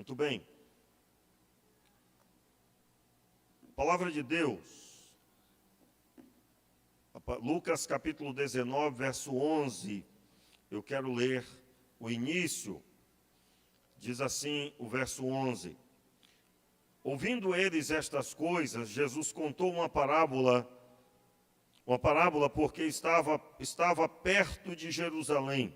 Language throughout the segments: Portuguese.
Muito bem. Palavra de Deus. Lucas capítulo 19, verso 11. Eu quero ler o início. Diz assim o verso 11. Ouvindo eles estas coisas, Jesus contou uma parábola porque estava perto de Jerusalém.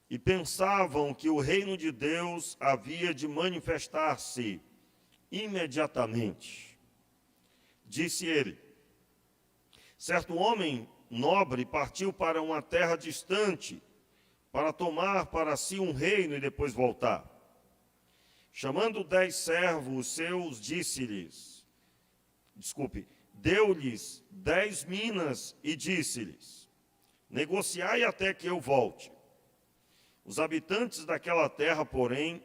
E pensavam que o reino de Deus havia de manifestar-se imediatamente. Disse ele: certo homem nobre partiu para uma terra distante, para tomar para si um reino e depois voltar. Chamando 10 servos seus, deu-lhes 10 minas e disse-lhes: negociai até que eu volte. Os habitantes daquela terra, porém,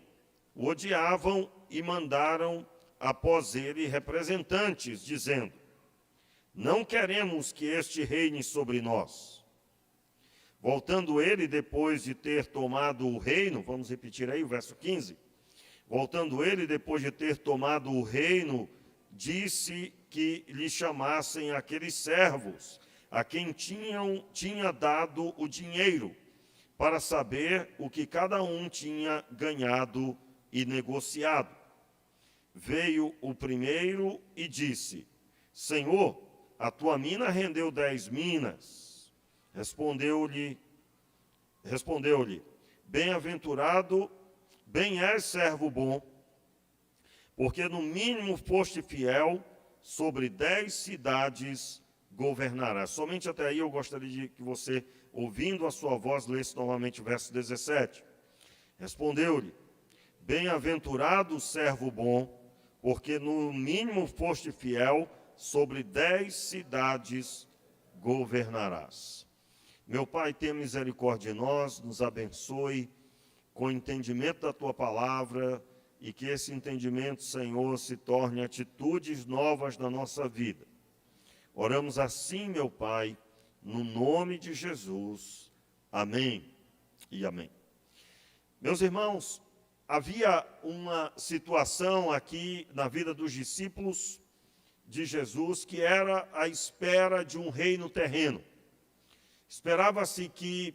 o odiavam e mandaram após ele representantes, dizendo: não queremos que este reine sobre nós. Voltando ele, depois de ter tomado o reino, vamos repetir aí o verso 15. Voltando ele, depois de ter tomado o reino, disse que lhe chamassem aqueles servos, a quem tinha dado o dinheiro, para saber o que cada um tinha ganhado e negociado. Veio o primeiro e disse: Senhor, a tua mina rendeu 10 minas. Respondeu-lhe, bem-aventurado, bem és, servo bom, porque no mínimo foste fiel, sobre 10 cidades governarás. Somente até aí eu gostaria de que você, ouvindo a sua voz, lesse novamente o verso 17. Respondeu-lhe: bem-aventurado, servo bom, porque no mínimo foste fiel, sobre 10 cidades governarás. Meu Pai, tenha misericórdia de nós, nos abençoe com o entendimento da Tua palavra e que esse entendimento, Senhor, se torne atitudes novas na nossa vida. Oramos assim, meu Pai, no nome de Jesus. Amém e amém. Meus irmãos, havia uma situação aqui na vida dos discípulos de Jesus que era a espera de um reino terreno. Esperava-se que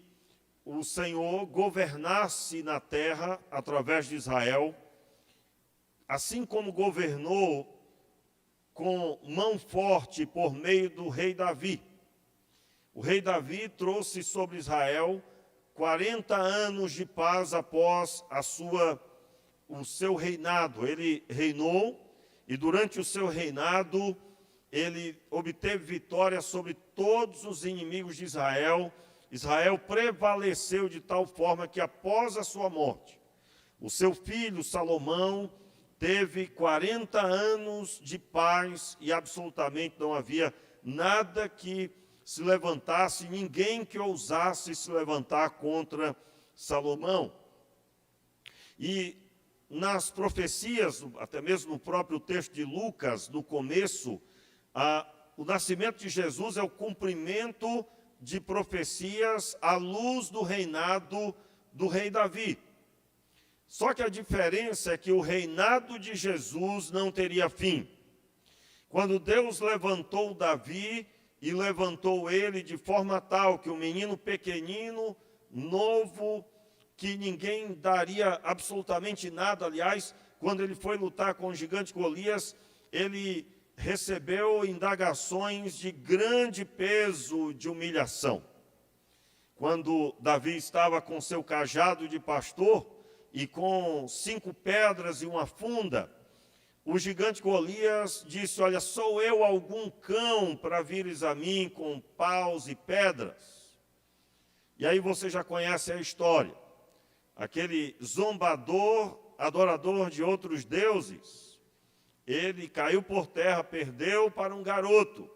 o Senhor governasse na terra através de Israel, assim como governou com mão forte por meio do rei Davi. O rei Davi trouxe sobre Israel 40 anos de paz após o seu reinado. Ele reinou e durante o seu reinado ele obteve vitória sobre todos os inimigos de Israel. Israel prevaleceu de tal forma que após a sua morte, o seu filho Salomão teve 40 anos de paz e absolutamente não havia nada que se levantasse, ninguém que ousasse se levantar contra Salomão. E nas profecias, até mesmo no próprio texto de Lucas, no começo, o nascimento de Jesus é o cumprimento de profecias à luz do reinado do rei Davi. Só que a diferença é que o reinado de Jesus não teria fim. Quando Deus levantou Davi, e levantou ele de forma tal que um menino pequenino, novo, que ninguém daria absolutamente nada. Aliás, quando ele foi lutar com o gigante Golias, ele recebeu indagações de grande peso de humilhação. Quando Davi estava com seu cajado de pastor e com 5 pedras e uma funda, o gigante Golias disse: olha, sou eu algum cão para vires a mim com paus e pedras? E aí você já conhece a história. Aquele zombador, adorador de outros deuses, ele caiu por terra, perdeu para um garoto,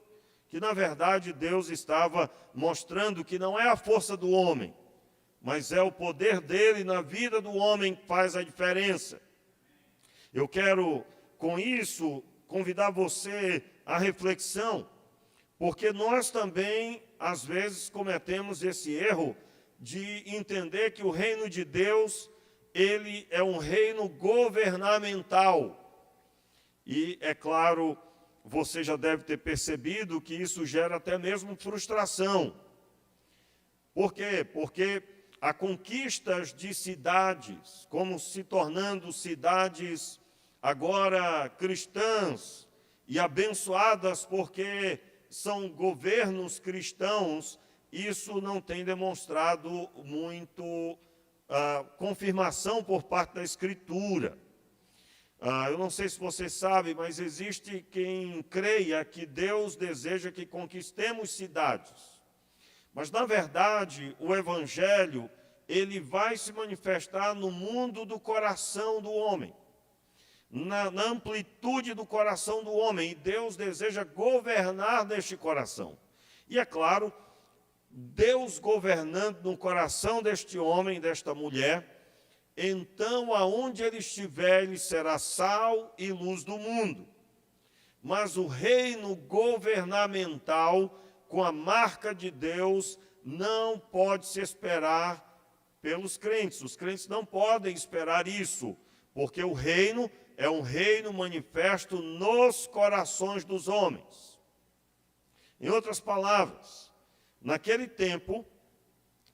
que na verdade Deus estava mostrando que não é a força do homem, mas é o poder dele na vida do homem que faz a diferença. Eu quero, com isso, convidar você à reflexão, porque nós também, às vezes, cometemos esse erro de entender que o reino de Deus, ele é um reino governamental. E, é claro, você já deve ter percebido que isso gera até mesmo frustração. Por quê? Porque a conquistas de cidades, como se tornando cidades agora cristãs e abençoadas porque são governos cristãos, isso não tem demonstrado muito confirmação por parte da Escritura. Eu não sei se você sabe, mas existe quem creia que Deus deseja que conquistemos cidades. Mas, na verdade, o Evangelho, ele vai se manifestar no mundo do coração do homem, na amplitude do coração do homem, e Deus deseja governar neste coração. E, é claro, Deus governando no coração deste homem, desta mulher, então, aonde ele estiver, ele será sal e luz do mundo. Mas o reino governamental, com a marca de Deus, não pode se esperar pelos crentes. Os crentes não podem esperar isso, porque o reino é um reino manifesto nos corações dos homens. Em outras palavras, naquele tempo,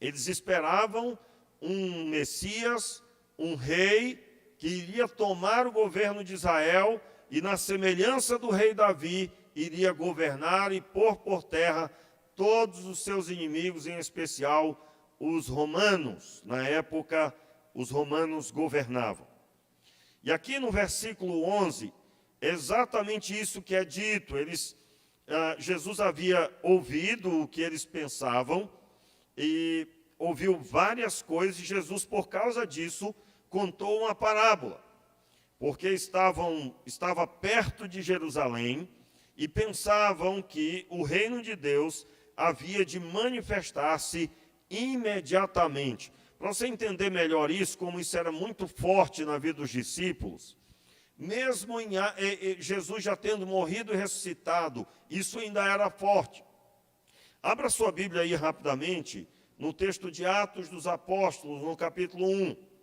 eles esperavam um Messias, um rei que iria tomar o governo de Israel e, na semelhança do rei Davi, iria governar e pôr por terra todos os seus inimigos, em especial os romanos. Na época, os romanos governavam. E aqui no versículo 11, é exatamente isso que é dito. Jesus havia ouvido o que eles pensavam e ouviu várias coisas, e Jesus, por causa disso, contou uma parábola, porque estava perto de Jerusalém e pensavam que o reino de Deus havia de manifestar-se imediatamente. Para você entender melhor isso, como isso era muito forte na vida dos discípulos, mesmo Jesus já tendo morrido e ressuscitado, isso ainda era forte. Abra sua Bíblia aí rapidamente, no texto de Atos dos Apóstolos, no capítulo 1.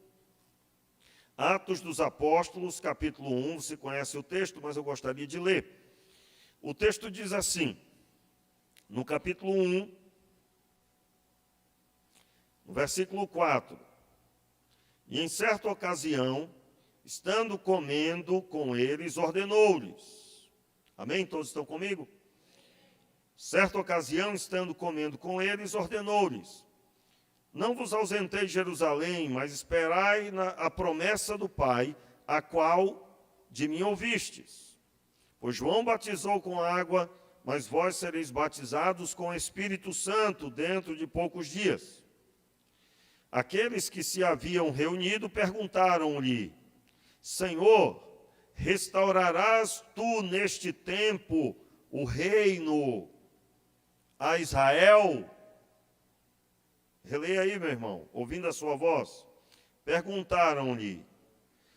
Atos dos Apóstolos, capítulo 1, você conhece o texto, mas eu gostaria de ler. O texto diz assim, no capítulo 1, no versículo 4. E em certa ocasião, estando comendo com eles, ordenou-lhes. Amém? Todos estão comigo? Certa ocasião, estando comendo com eles, ordenou-lhes: não vos ausentei de Jerusalém, mas esperai a promessa do Pai, a qual de mim ouvistes. Pois João batizou com água, mas vós sereis batizados com o Espírito Santo dentro de poucos dias. Aqueles que se haviam reunido perguntaram-lhe: Senhor, restaurarás tu neste tempo o reino a Israel? Releia aí, meu irmão, ouvindo a sua voz. Perguntaram-lhe: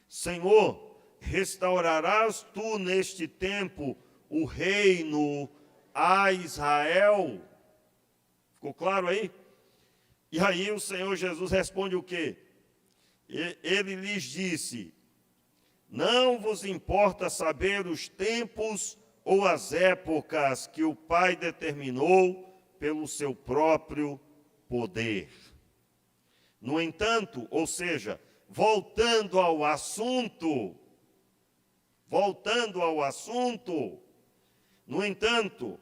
Senhor, restaurarás tu neste tempo o reino a Israel? Ficou claro aí? E aí o Senhor Jesus responde o quê? Ele lhes disse: não vos importa saber os tempos ou as épocas que o Pai determinou pelo seu próprio poder. No entanto, ou seja, voltando ao assunto, no entanto,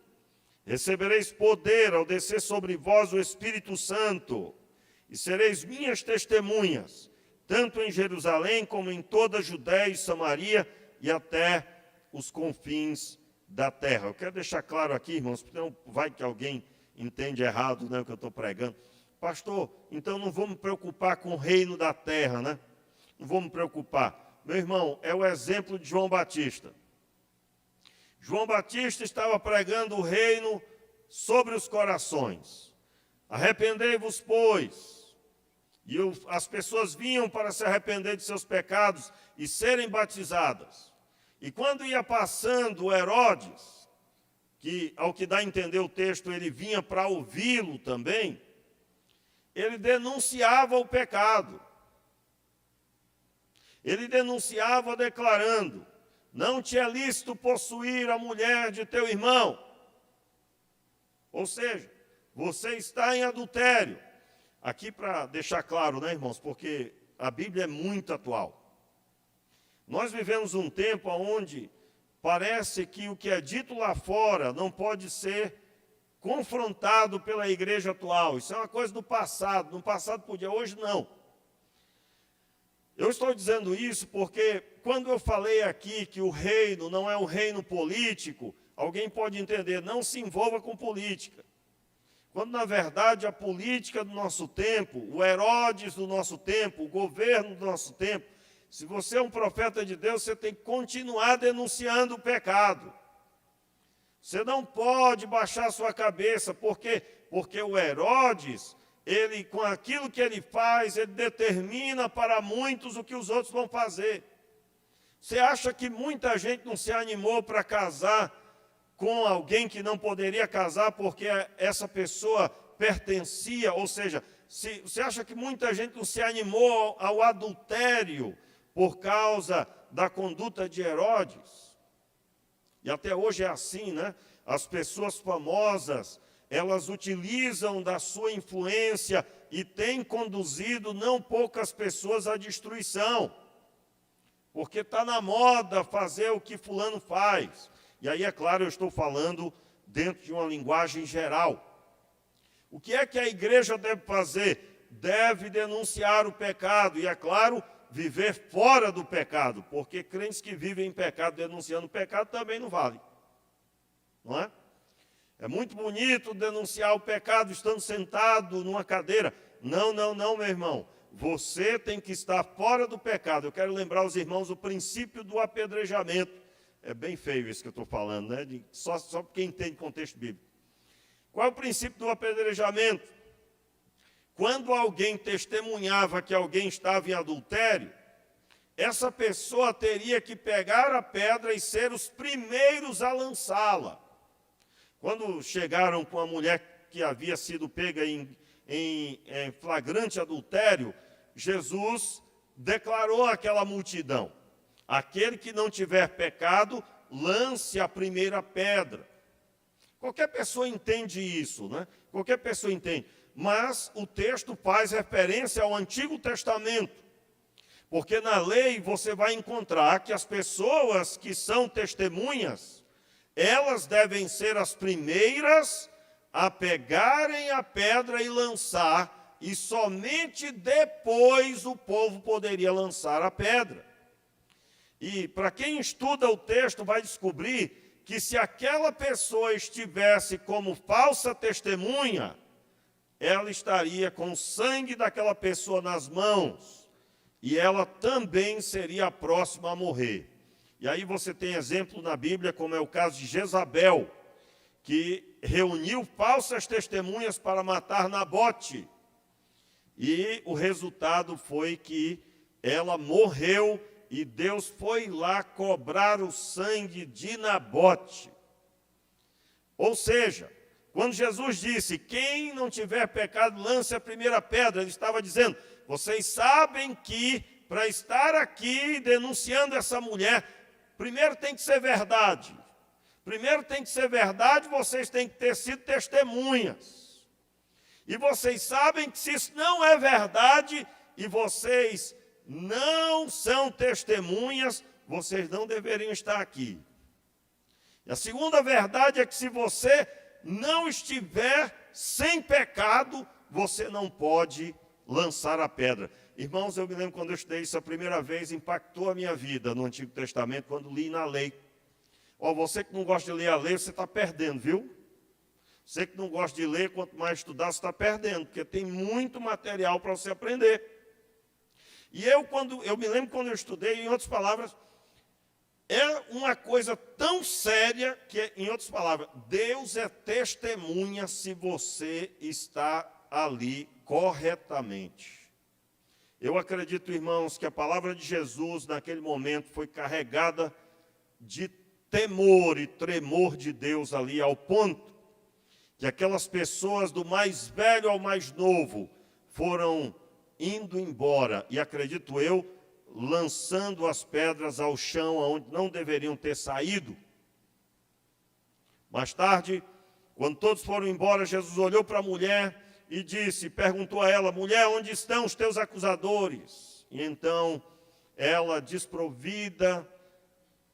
recebereis poder ao descer sobre vós o Espírito Santo, e sereis minhas testemunhas, tanto em Jerusalém como em toda a Judéia e Samaria e até os confins da terra. Eu quero deixar claro aqui, irmãos, porque não vai que alguém entende errado, né, o que eu estou pregando. Pastor, então não vou me preocupar com o reino da terra, né? Não vou me preocupar. Meu irmão, é o exemplo de João Batista. João Batista estava pregando o reino sobre os corações. Arrependei-vos, pois. E as pessoas vinham para se arrepender de seus pecados e serem batizadas. E quando ia passando Herodes, que ao que dá a entender o texto, ele vinha para ouvi-lo também, ele denunciava o pecado. Ele denunciava declarando: não te é lícito possuir a mulher de teu irmão. Ou seja, você está em adultério. Aqui para deixar claro, né, irmãos, porque a Bíblia é muito atual. Nós vivemos um tempo onde parece que o que é dito lá fora não pode ser confrontado pela igreja atual. Isso é uma coisa do passado. No passado podia, hoje não. Eu estou dizendo isso porque quando eu falei aqui que o reino não é um reino político, alguém pode entender, não se envolva com política. Quando, na verdade, a política do nosso tempo, o Herodes do nosso tempo, o governo do nosso tempo, se você é um profeta de Deus, você tem que continuar denunciando o pecado. Você não pode baixar a sua cabeça, porque o Herodes, ele, com aquilo que ele faz, ele determina para muitos o que os outros vão fazer. Você acha que muita gente não se animou para casar com alguém que não poderia casar porque essa pessoa pertencia, ou seja, você acha que muita gente não se animou ao adultério por causa da conduta de Herodes? E até hoje é assim, né? As pessoas famosas, elas utilizam da sua influência e têm conduzido não poucas pessoas à destruição. Porque está na moda fazer o que fulano faz. E aí, é claro, eu estou falando dentro de uma linguagem geral. O que é que a igreja deve fazer? Deve denunciar o pecado e, é claro, viver fora do pecado, porque crentes que vivem em pecado denunciando o pecado também não vale. Não é? É muito bonito denunciar o pecado estando sentado numa cadeira. Não, meu irmão. Você tem que estar fora do pecado. Eu quero lembrar aos irmãos o princípio do apedrejamento. É bem feio isso que eu estou falando, né? Só quem entende contexto bíblico. Qual é o princípio do apedrejamento? Quando alguém testemunhava que alguém estava em adultério, essa pessoa teria que pegar a pedra e ser os primeiros a lançá-la. Quando chegaram com a mulher que havia sido pega em flagrante adultério, Jesus declarou àquela multidão: aquele que não tiver pecado, lance a primeira pedra. Qualquer pessoa entende isso, né? Qualquer pessoa entende. Mas o texto faz referência ao Antigo Testamento. Porque na lei você vai encontrar que as pessoas que são testemunhas, elas devem ser as primeiras a pegarem a pedra e lançar, e somente depois o povo poderia lançar a pedra. E para quem estuda o texto vai descobrir que se aquela pessoa estivesse como falsa testemunha, ela estaria com o sangue daquela pessoa nas mãos, e ela também seria a próxima a morrer. E aí você tem exemplo na Bíblia, como é o caso de Jezabel, que reuniu falsas testemunhas para matar Nabote. E o resultado foi que ela morreu e Deus foi lá cobrar o sangue de Nabote. Ou seja, quando Jesus disse, quem não tiver pecado, lance a primeira pedra, ele estava dizendo, vocês sabem que para estar aqui denunciando essa mulher, primeiro tem que ser verdade. Primeiro tem que ser verdade, vocês têm que ter sido testemunhas. E vocês sabem que se isso não é verdade, e vocês não são testemunhas, vocês não deveriam estar aqui. E a segunda verdade é que se você não estiver sem pecado, você não pode lançar a pedra. Irmãos, eu me lembro quando eu estudei isso a primeira vez, impactou a minha vida no Antigo Testamento, quando li na lei. Você que não gosta de ler a lei, você está perdendo, viu? Você que não gosta de ler, quanto mais estudar, você está perdendo, porque tem muito material para você aprender. E eu me lembro quando eu estudei, em outras palavras, é uma coisa tão séria que, em outras palavras, Deus é testemunha se você está ali corretamente. Eu acredito, irmãos, que a palavra de Jesus, naquele momento, foi carregada de temor e tremor de Deus ali, ao ponto que aquelas pessoas, do mais velho ao mais novo, foram indo embora. E acredito eu, lançando as pedras ao chão onde não deveriam ter saído. Mais tarde, quando todos foram embora, Jesus olhou para a mulher e perguntou a ela: mulher, onde estão os teus acusadores? E então ela, desprovida,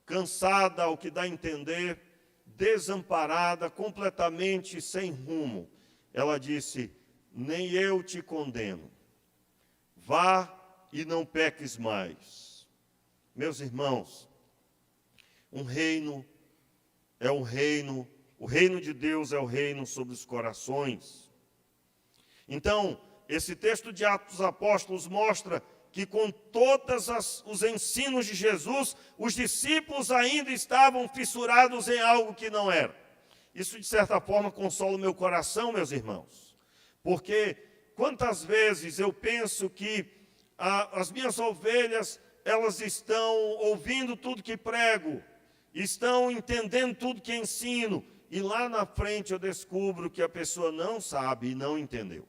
cansada, ao que dá a entender, desamparada, completamente sem rumo, ela disse: nem eu te condeno. Vá e não peques mais. Meus irmãos, um reino é um reino, o reino de Deus é o reino sobre os corações. Então, esse texto de Atos dos Apóstolos mostra que com todos os ensinos de Jesus, os discípulos ainda estavam fissurados em algo que não era. Isso, de certa forma, consola o meu coração, meus irmãos, porque quantas vezes eu penso que as minhas ovelhas, elas estão ouvindo tudo que prego, estão entendendo tudo que ensino, e lá na frente eu descubro que a pessoa não sabe e não entendeu.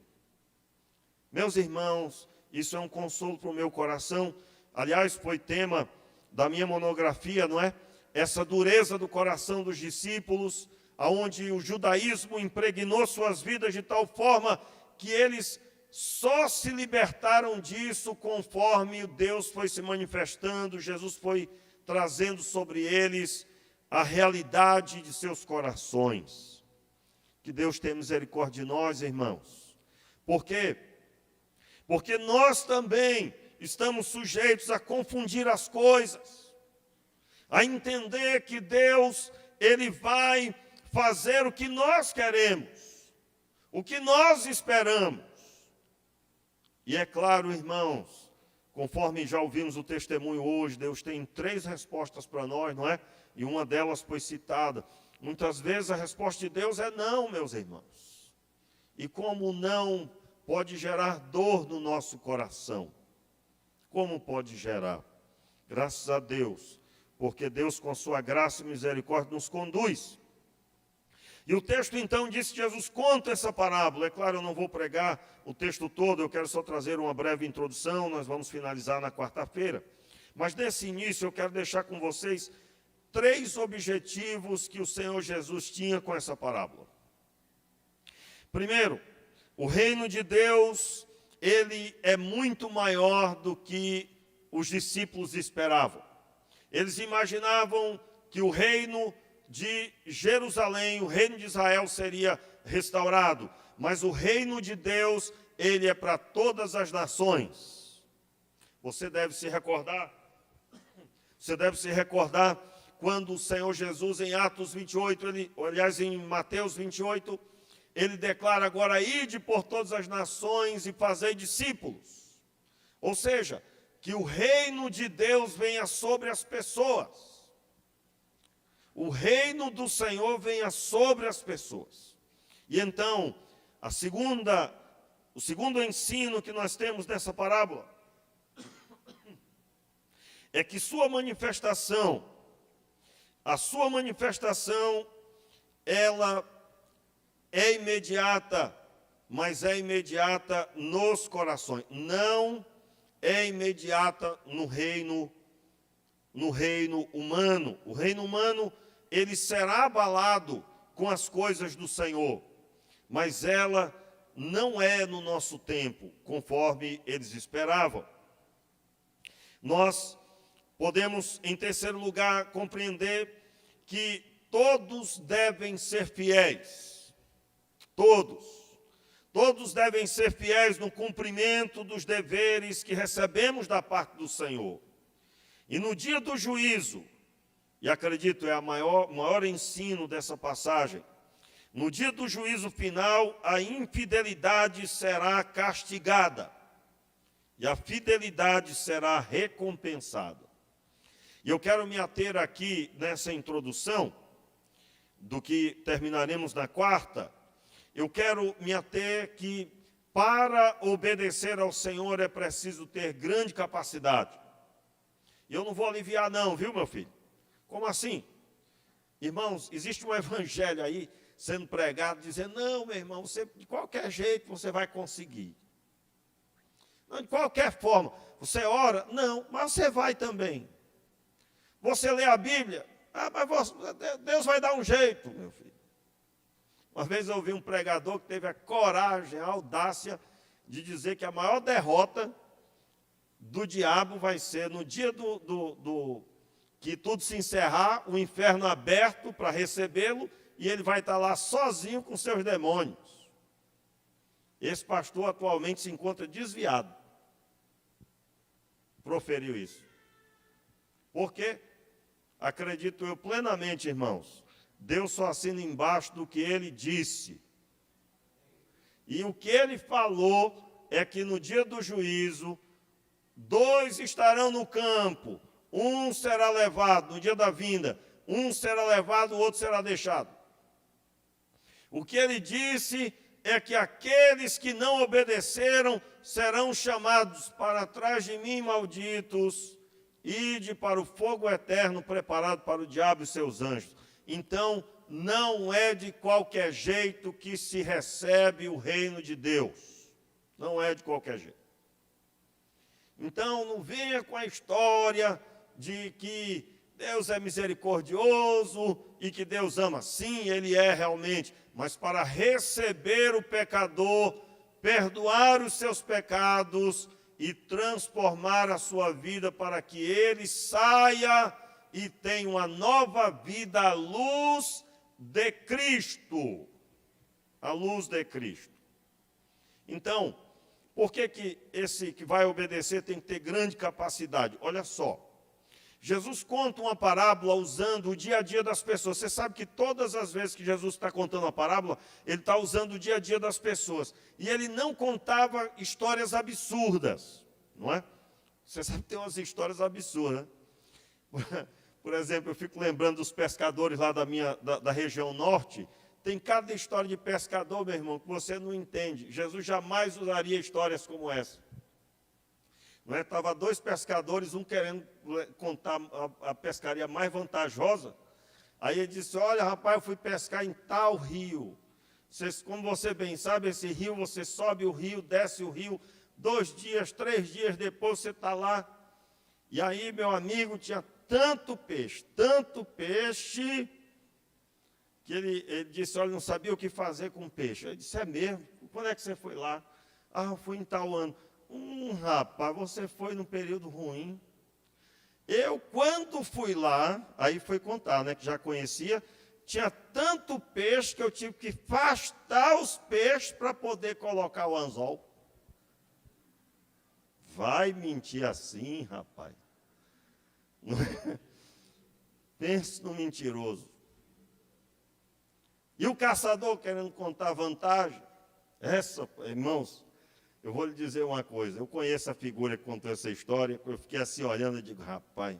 Meus irmãos, isso é um consolo para o meu coração. Aliás, foi tema da minha monografia, não é? Essa dureza do coração dos discípulos, aonde o judaísmo impregnou suas vidas de tal forma que eles só se libertaram disso conforme Deus foi se manifestando, Jesus foi trazendo sobre eles a realidade de seus corações. Que Deus tenha misericórdia de nós, irmãos. Por quê? Porque nós também estamos sujeitos a confundir as coisas, a entender que Deus, Ele vai fazer o que nós queremos, o que nós esperamos. E é claro, irmãos, conforme já ouvimos o testemunho hoje, Deus tem 3 respostas para nós, não é? E uma delas foi citada. Muitas vezes a resposta de Deus é não, meus irmãos. E como não pode gerar dor no nosso coração? Como pode gerar? Graças a Deus, porque Deus, com sua graça e misericórdia, nos conduz. E o texto, então, diz que Jesus conta essa parábola. É claro, eu não vou pregar o texto todo, eu quero só trazer uma breve introdução, nós vamos finalizar na quarta-feira. Mas nesse início eu quero deixar com vocês 3 objetivos que o Senhor Jesus tinha com essa parábola. Primeiro, o reino de Deus, ele é muito maior do que os discípulos esperavam. Eles imaginavam que o reino de Jerusalém, o reino de Israel seria restaurado, mas o reino de Deus, ele é para todas as nações. Você deve se recordar quando o Senhor Jesus, em Atos 28, em Mateus 28, ele declara: agora ide por todas as nações e fazei discípulos. Ou seja, que o reino de Deus venha sobre as pessoas. O reino do Senhor venha sobre as pessoas. E então, o segundo ensino que nós temos nessa parábola é que a sua manifestação, ela é imediata, mas é imediata nos corações. Não é imediata no reino humano. O reino humano, ele será abalado com as coisas do Senhor, mas ela não é no nosso tempo, conforme eles esperavam. Nós podemos, em terceiro lugar, compreender que todos devem ser fiéis. Todos devem ser fiéis no cumprimento dos deveres que recebemos da parte do Senhor. E no dia do juízo, e acredito é o maior ensino dessa passagem, no dia do juízo final, a infidelidade será castigada e a fidelidade será recompensada. E eu quero me ater aqui nessa introdução, do que terminaremos na quarta. Eu quero me ater que para obedecer ao Senhor é preciso ter grande capacidade. E eu não vou aliviar não, viu, meu filho? Como assim? Irmãos, existe um evangelho aí sendo pregado, dizendo: não, meu irmão, você, de qualquer jeito você vai conseguir. Não, de qualquer forma. Você ora? Não, mas você vai também. Você lê a Bíblia? Ah, mas Deus vai dar um jeito, meu filho. Uma vez eu ouvi um pregador que teve a coragem, a audácia de dizer que a maior derrota do diabo vai ser no dia que tudo se encerrar, o inferno aberto para recebê-lo, e ele vai estar lá sozinho com seus demônios. Esse pastor atualmente se encontra desviado. Proferiu isso. Por quê? Acredito eu plenamente, irmãos, Deus só assina embaixo do que ele disse. E o que ele falou é que no dia do juízo, 2 estarão no campo, um será levado no dia da vinda, um será levado, o outro será deixado. O que ele disse é que aqueles que não obedeceram serão chamados para trás de mim, malditos, ide para o fogo eterno preparado para o diabo e seus anjos. Então, não é de qualquer jeito que se recebe o reino de Deus. Não é de qualquer jeito. Então, não venha com a história de que Deus é misericordioso e que Deus ama. Sim, Ele é realmente. Mas para receber o pecador, perdoar os seus pecados e transformar a sua vida para que ele saia e tenha uma nova vida à luz de Cristo. A luz de Cristo. Então, por que esse que vai obedecer tem que ter grande capacidade? Olha só. Jesus conta uma parábola usando o dia a dia das pessoas. Você sabe que todas as vezes que Jesus está contando uma parábola, ele está usando o dia a dia das pessoas. E ele não contava histórias absurdas, não é? Você sabe que tem umas histórias absurdas, né? Por exemplo, eu fico lembrando dos pescadores lá da região norte. Tem cada história de pescador, meu irmão, que você não entende. Jesus jamais usaria histórias como essa. Estava 2 pescadores, um querendo contar a pescaria mais vantajosa. Aí ele disse, olha, rapaz, eu fui pescar em tal rio. Como você bem sabe, esse rio, você sobe o rio, desce o rio, 2 dias, 3 dias depois você está lá. E aí, meu amigo, tinha tanto peixe, que ele disse, olha, não sabia o que fazer com peixe. Eu disse, é mesmo? Quando é que você foi lá? Ah, eu fui em tal ano. Rapaz, você foi num período ruim. Eu, quando fui lá, aí foi contar, né, que já conhecia, tinha tanto peixe que eu tive que afastar os peixes para poder colocar o anzol. Vai mentir assim, rapaz? Pense no mentiroso. E o caçador querendo contar vantagem? Irmãos, eu vou lhe dizer uma coisa, eu conheço a figura que contou essa história, eu fiquei assim olhando e digo, rapaz,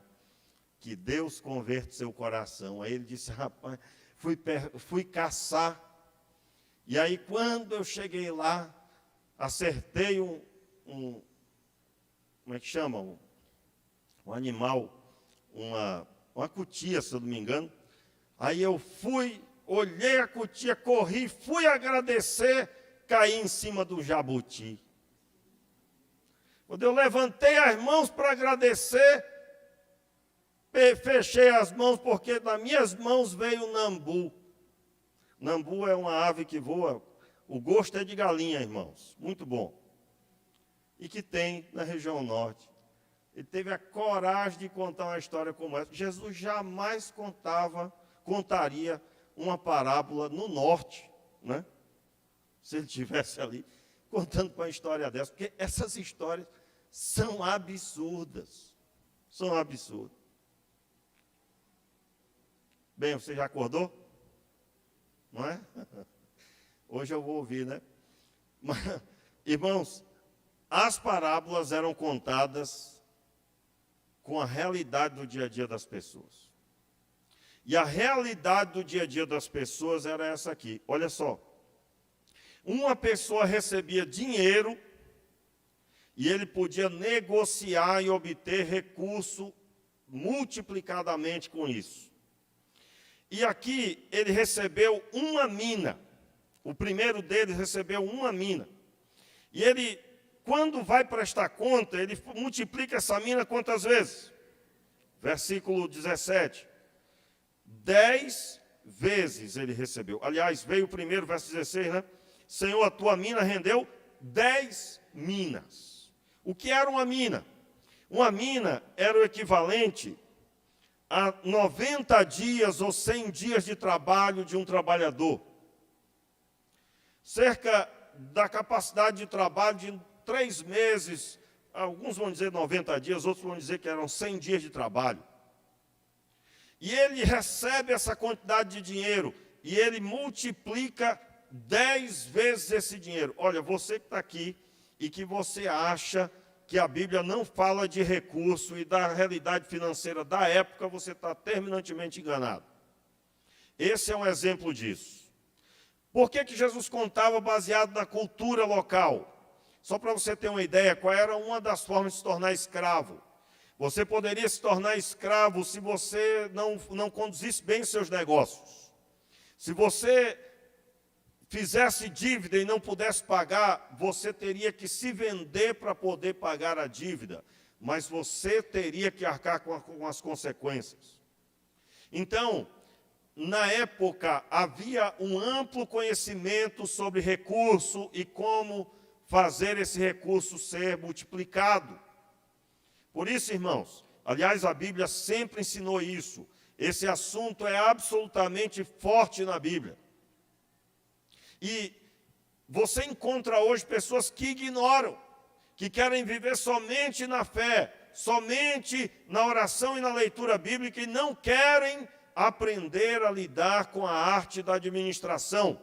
que Deus converte seu coração. Aí ele disse, rapaz, fui caçar, e aí quando eu cheguei lá, acertei como é que chama? Um animal, uma cutia, se eu não me engano. Aí eu olhei a cutia, corri, fui agradecer, caí em cima do jabuti. Quando eu levantei as mãos para agradecer, fechei as mãos, porque nas minhas mãos veio o nambu. Nambu é uma ave que voa, o gosto é de galinha, irmãos, muito bom. E que tem na região norte. Ele teve a coragem de contar uma história como essa. Jesus jamais contaria uma parábola no norte, né? Se ele estivesse ali contando uma história dessa, porque essas histórias são absurdas. São absurdas. Bem, você já acordou? Não é? Hoje eu vou ouvir, né? Mas, irmãos, as parábolas eram contadas com a realidade do dia a dia das pessoas. E a realidade do dia a dia das pessoas era essa aqui. Olha só. Uma pessoa recebia dinheiro e ele podia negociar e obter recurso multiplicadamente com isso. E aqui ele recebeu uma mina. O primeiro deles recebeu uma mina. E ele, quando vai prestar conta, ele multiplica essa mina quantas vezes? Versículo 17. 10 vezes ele recebeu. Aliás, veio o primeiro, verso 16, né? Senhor, a tua mina rendeu 10 minas. O que era uma mina? Uma mina era o equivalente a 90 dias ou 100 dias de trabalho de um trabalhador. Cerca da capacidade de trabalho de 3 meses, alguns vão dizer 90 dias, outros vão dizer que eram 100 dias de trabalho. E ele recebe essa quantidade de dinheiro e ele multiplica 10 vezes esse dinheiro. Olha, você que está aqui e que você acha que a Bíblia não fala de recurso e da realidade financeira da época, você está terminantemente enganado. Esse é um exemplo disso. Por que Jesus contava baseado na cultura local? Só para você ter uma ideia, qual era uma das formas de se tornar escravo? Você poderia se tornar escravo se você não conduzisse bem seus negócios. Se você fizesse dívida e não pudesse pagar, você teria que se vender para poder pagar a dívida. Mas você teria que arcar com as consequências. Então, na época, havia um amplo conhecimento sobre recurso e como fazer esse recurso ser multiplicado. Por isso, irmãos, aliás, a Bíblia sempre ensinou isso. Esse assunto é absolutamente forte na Bíblia. E você encontra hoje pessoas que ignoram, que querem viver somente na fé, somente na oração e na leitura bíblica e não querem aprender a lidar com a arte da administração,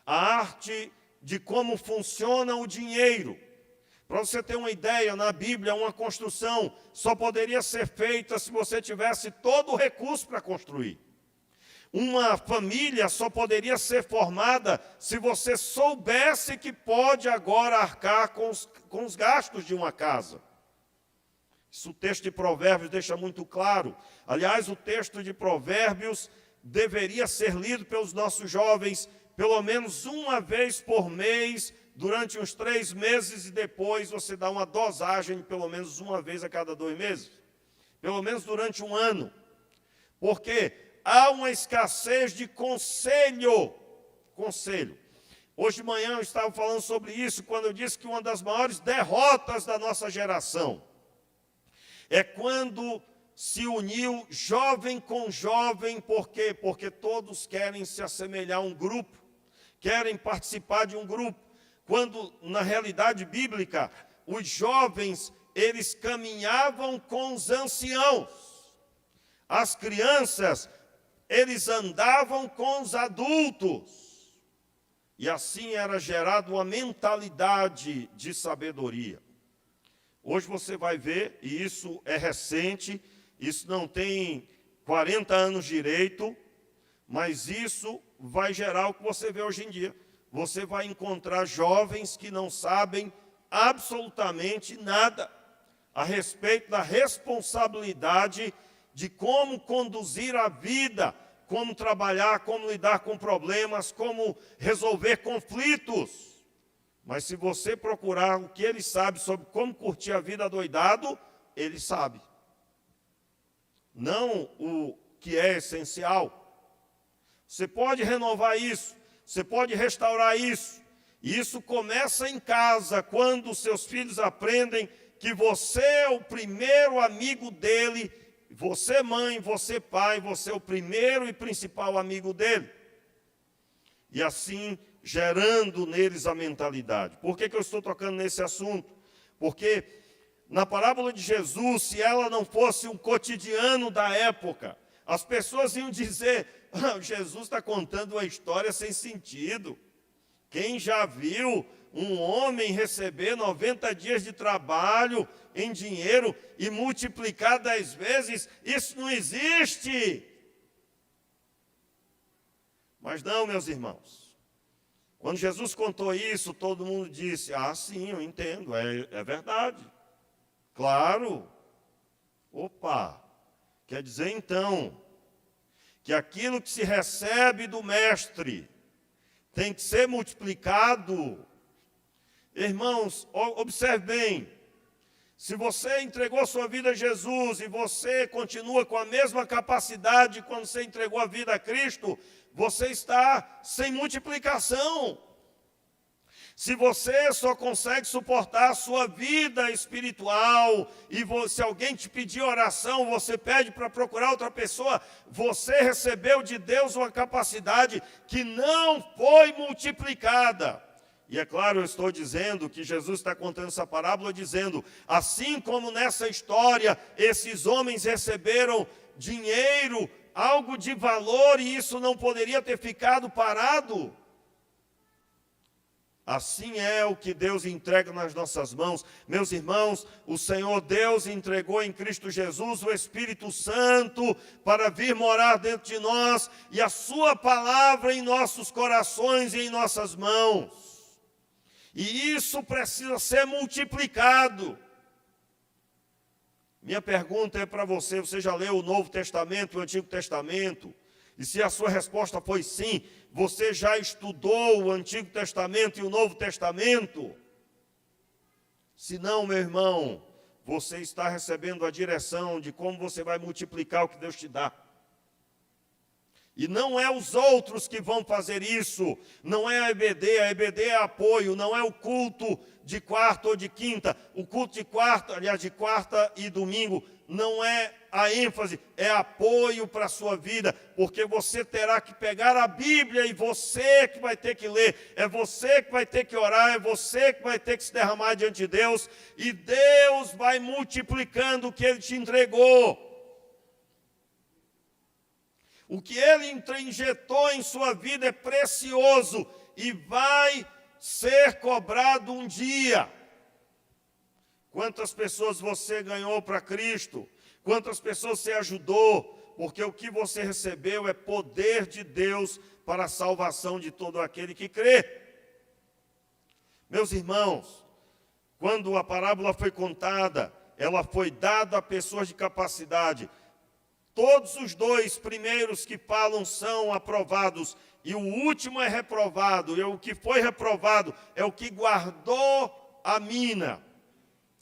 a arte de como funciona o dinheiro. Para você ter uma ideia, na Bíblia, uma construção só poderia ser feita se você tivesse todo o recurso para construir. Uma família só poderia ser formada se você soubesse que pode agora arcar com os gastos de uma casa. Isso o texto de Provérbios deixa muito claro. Aliás, o texto de Provérbios deveria ser lido pelos nossos jovens pelo menos uma vez por mês, durante uns 3 meses, e depois você dá uma dosagem pelo menos uma vez a cada 2 meses. Pelo menos durante um ano. Porque há uma escassez de conselho. Conselho. Hoje de manhã eu estava falando sobre isso, quando eu disse que uma das maiores derrotas da nossa geração é quando se uniu jovem com jovem. Por quê? Porque todos querem se assemelhar a um grupo, querem participar de um grupo, quando na realidade bíblica os jovens, eles caminhavam com os anciãos, as crianças, eles andavam com os adultos, e assim era gerada uma mentalidade de sabedoria. Hoje você vai ver, e isso é recente, isso não tem 40 anos direito, mas isso vai gerar o que você vê hoje em dia. Você vai encontrar jovens que não sabem absolutamente nada a respeito da responsabilidade de como conduzir a vida, como trabalhar, como lidar com problemas, como resolver conflitos. Mas se você procurar o que ele sabe sobre como curtir a vida adoidado, ele sabe. Não o que é essencial. Você pode renovar isso, você pode restaurar isso. E isso começa em casa, quando seus filhos aprendem que você é o primeiro amigo dele, você mãe, você pai, você é o primeiro e principal amigo dele. E assim, gerando neles a mentalidade. Por que eu estou tocando nesse assunto? Porque na parábola de Jesus, se ela não fosse um cotidiano da época, as pessoas iam dizer: Jesus está contando uma história sem sentido. Quem já viu um homem receber 90 dias de trabalho em dinheiro e multiplicar 10 vezes? Isso não existe. Mas não, meus irmãos. Quando Jesus contou isso, todo mundo disse: ah, sim, eu entendo, é verdade. Claro. Opa, quer dizer então que aquilo que se recebe do mestre tem que ser multiplicado. Irmãos, observe bem. Se você entregou sua vida a Jesus e você continua com a mesma capacidade quando você entregou a vida a Cristo, você está sem multiplicação. Se você só consegue suportar a sua vida espiritual e se alguém te pedir oração, você pede para procurar outra pessoa, você recebeu de Deus uma capacidade que não foi multiplicada. E é claro, eu estou dizendo que Jesus está contando essa parábola dizendo, assim como nessa história, esses homens receberam dinheiro, algo de valor, e isso não poderia ter ficado parado. Assim é o que Deus entrega nas nossas mãos. Meus irmãos, o Senhor Deus entregou em Cristo Jesus o Espírito Santo para vir morar dentro de nós e a sua palavra em nossos corações e em nossas mãos. E isso precisa ser multiplicado. Minha pergunta é para você, você já leu o Novo Testamento e o Antigo Testamento? E se a sua resposta foi sim, você já estudou o Antigo Testamento e o Novo Testamento? Se não, meu irmão, você está recebendo a direção de como você vai multiplicar o que Deus te dá. E não é os outros que vão fazer isso, não é a EBD é apoio, não é o culto de quarta ou de quinta. O culto de quarta, aliás, de quarta e domingo, não é a ênfase, é apoio para a sua vida, porque você terá que pegar a Bíblia e você que vai ter que ler, é você que vai ter que orar, é você que vai ter que se derramar diante de Deus, e Deus vai multiplicando o que Ele te entregou. O que Ele injetou em sua vida é precioso e vai ser cobrado um dia. Quantas pessoas você ganhou para Cristo? Quantas pessoas você ajudou? Porque o que você recebeu é poder de Deus para a salvação de todo aquele que crê. Meus irmãos, quando a parábola foi contada, ela foi dada a pessoas de capacidade. Todos os dois primeiros que falam são aprovados, e o último é reprovado, e o que foi reprovado é o que guardou a mina.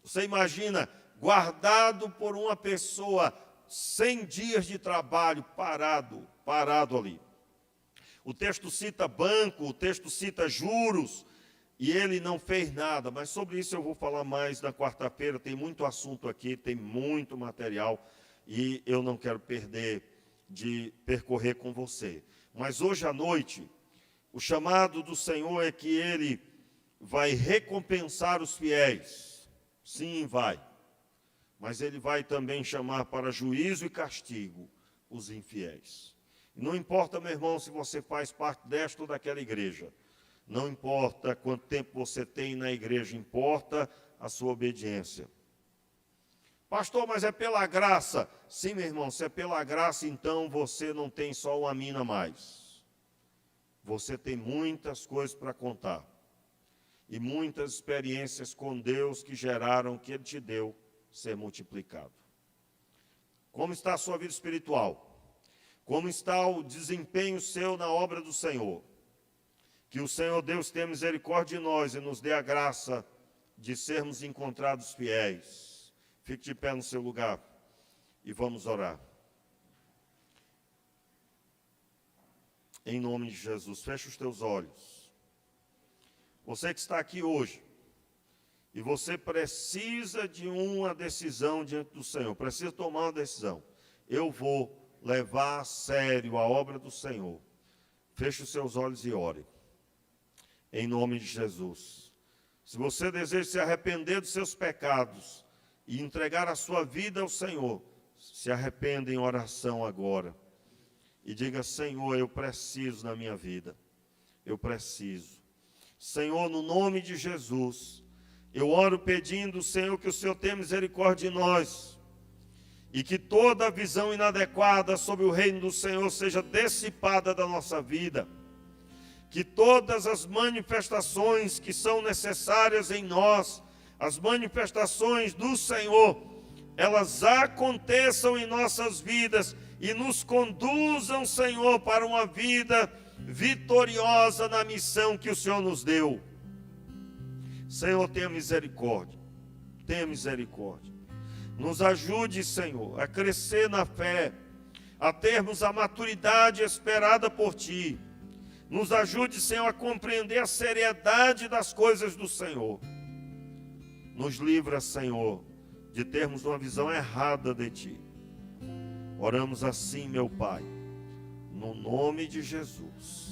Você imagina, guardado por uma pessoa, 100 dias de trabalho, parado ali. O texto cita banco, o texto cita juros, e ele não fez nada, mas sobre isso eu vou falar mais na quarta-feira, tem muito assunto aqui, tem muito material, e eu não quero perder de percorrer com você. Mas hoje à noite, o chamado do Senhor é que Ele vai recompensar os fiéis. Sim, vai. Mas Ele vai também chamar para juízo e castigo os infiéis. Não importa, meu irmão, se você faz parte desta ou daquela igreja. Não importa quanto tempo você tem na igreja, importa a sua obediência. Pastor, mas é pela graça. Sim, meu irmão, se é pela graça, então você não tem só uma mina a mais. Você tem muitas coisas para contar. E muitas experiências com Deus que geraram o que Ele te deu ser multiplicado. Como está a sua vida espiritual? Como está o desempenho seu na obra do Senhor? Que o Senhor Deus tenha misericórdia de nós e nos dê a graça de sermos encontrados fiéis. Fique de pé no seu lugar e vamos orar. Em nome de Jesus, feche os teus olhos. Você que está aqui hoje, e você precisa de uma decisão diante do Senhor, precisa tomar uma decisão. Eu vou levar a sério a obra do Senhor. Feche os seus olhos e ore. Em nome de Jesus. Se você deseja se arrepender dos seus pecados, e entregar a sua vida ao Senhor, se arrependa em oração agora. E diga, Senhor, eu preciso na minha vida. Eu preciso. Senhor, no nome de Jesus, eu oro pedindo, Senhor, que o Senhor tenha misericórdia de nós. E que toda visão inadequada sobre o reino do Senhor seja dissipada da nossa vida. Que todas as manifestações que são necessárias em nós, as manifestações do Senhor, elas aconteçam em nossas vidas e nos conduzam, Senhor, para uma vida vitoriosa na missão que o Senhor nos deu. Senhor, tenha misericórdia. Tenha misericórdia. Nos ajude, Senhor, a crescer na fé, a termos a maturidade esperada por Ti. Nos ajude, Senhor, a compreender a seriedade das coisas do Senhor. Nos livra, Senhor, de termos uma visão errada de Ti. Oramos assim, meu Pai, no nome de Jesus.